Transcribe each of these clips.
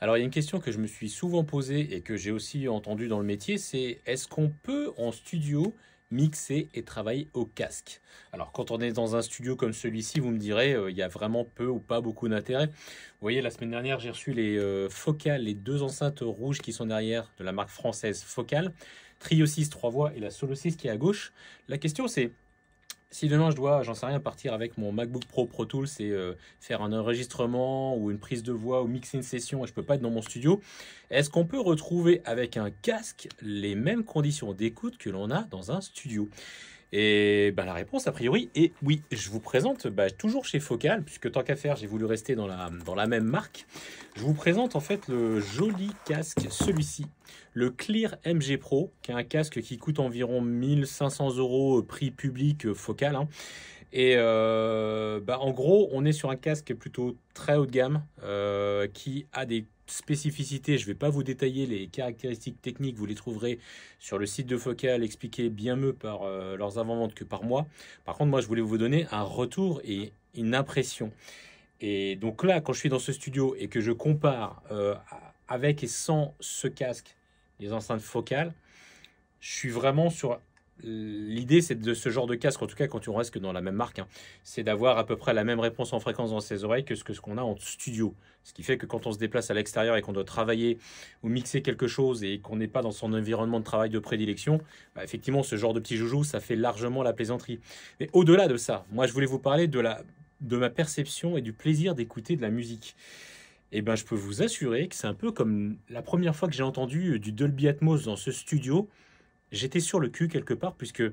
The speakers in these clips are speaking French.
Alors, il y a une question que je me suis souvent posée et que j'ai aussi entendue dans le métier, c'est est-ce qu'on peut en studio mixer et travailler au casque? Alors, quand on est dans un studio comme celui-ci, vous me direz, il y a vraiment peu ou pas beaucoup d'intérêt. Vous voyez, la semaine dernière, j'ai reçu les Focal, les deux enceintes rouges qui sont derrière de la marque française Focal, Trio 6 3 voix et la Solo 6 qui est à gauche. La question, c'est si demain je dois, j'en sais rien, partir avec mon MacBook Pro Pro Tools et faire un enregistrement ou une prise de voix ou mixer une session et je peux pas être dans mon studio, est-ce qu'on peut retrouver avec un casque les mêmes conditions d'écoute que l'on a dans un studio? Et ben, la réponse, a priori, est oui. Je vous présente toujours chez Focal, puisque tant qu'à faire, j'ai voulu rester dans la même marque. Je vous présente en fait le joli casque, celui-ci, le Clear MG Pro, qui est un casque qui coûte environ 1500 euros prix public Focal, hein. Et en gros, on est sur un casque plutôt très haut de gamme qui a des spécificités. Je ne vais pas vous détailler les caractéristiques techniques, vous les trouverez sur le site de Focal, expliquées bien mieux par leurs avant-ventes que par moi. Par contre, moi, je voulais vous donner un retour et une impression. Et donc là, quand je suis dans ce studio et que je compare avec et sans ce casque, les enceintes Focal, je suis vraiment sur. L'idée, c'est de ce genre de casque, en tout cas quand on reste que dans la même marque, hein, c'est d'avoir à peu près la même réponse en fréquence dans ses oreilles que ce qu'on a en studio. Ce qui fait que quand on se déplace à l'extérieur et qu'on doit travailler ou mixer quelque chose et qu'on n'est pas dans son environnement de travail de prédilection, effectivement, ce genre de petit joujou, ça fait largement la plaisanterie. Mais au-delà de ça, moi, je voulais vous parler de ma perception et du plaisir d'écouter de la musique. Et ben, je peux vous assurer que c'est un peu comme la première fois que j'ai entendu du Dolby Atmos dans ce studio. J'étais sur le cul quelque part puisque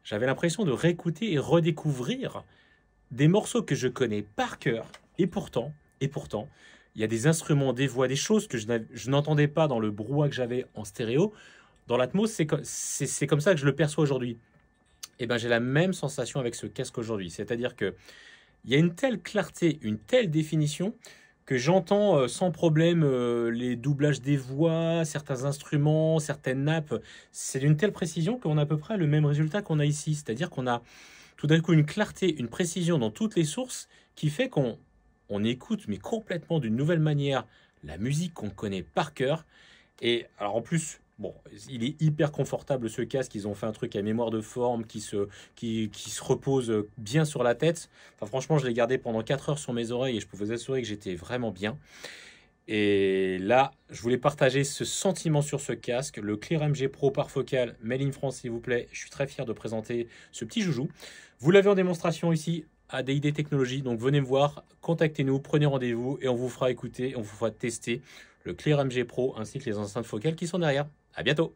j'avais l'impression de réécouter et redécouvrir des morceaux que je connais par cœur. Et pourtant, il y a des instruments, des voix, des choses que je n'entendais pas dans le brouhaha que j'avais en stéréo. Dans l'Atmos, c'est comme ça que je le perçois aujourd'hui. Et ben, j'ai la même sensation avec ce casque aujourd'hui. C'est-à-dire que il y a une telle clarté, une telle définition que j'entends sans problème les doublages des voix, certains instruments, certaines nappes. C'est d'une telle précision qu'on a à peu près le même résultat qu'on a ici. C'est-à-dire qu'on a tout d'un coup une clarté, une précision dans toutes les sources qui fait qu'on écoute, mais complètement d'une nouvelle manière, la musique qu'on connaît par cœur. Et alors en plus, bon, il est hyper confortable ce casque. Ils ont fait un truc à mémoire de forme qui se repose bien sur la tête. Enfin, franchement, je l'ai gardé pendant 4 heures sur mes oreilles et je peux vous assurer que j'étais vraiment bien. Et là, je voulais partager ce sentiment sur ce casque, le Clear MG Pro par Focal, Made in France s'il vous plaît. Je suis très fier de présenter ce petit joujou. Vous l'avez en démonstration ici à DID Technologies, donc venez me voir, contactez-nous, prenez rendez-vous et on vous fera écouter, on vous fera tester le Clear MG Pro ainsi que les enceintes Focal qui sont derrière. À bientôt!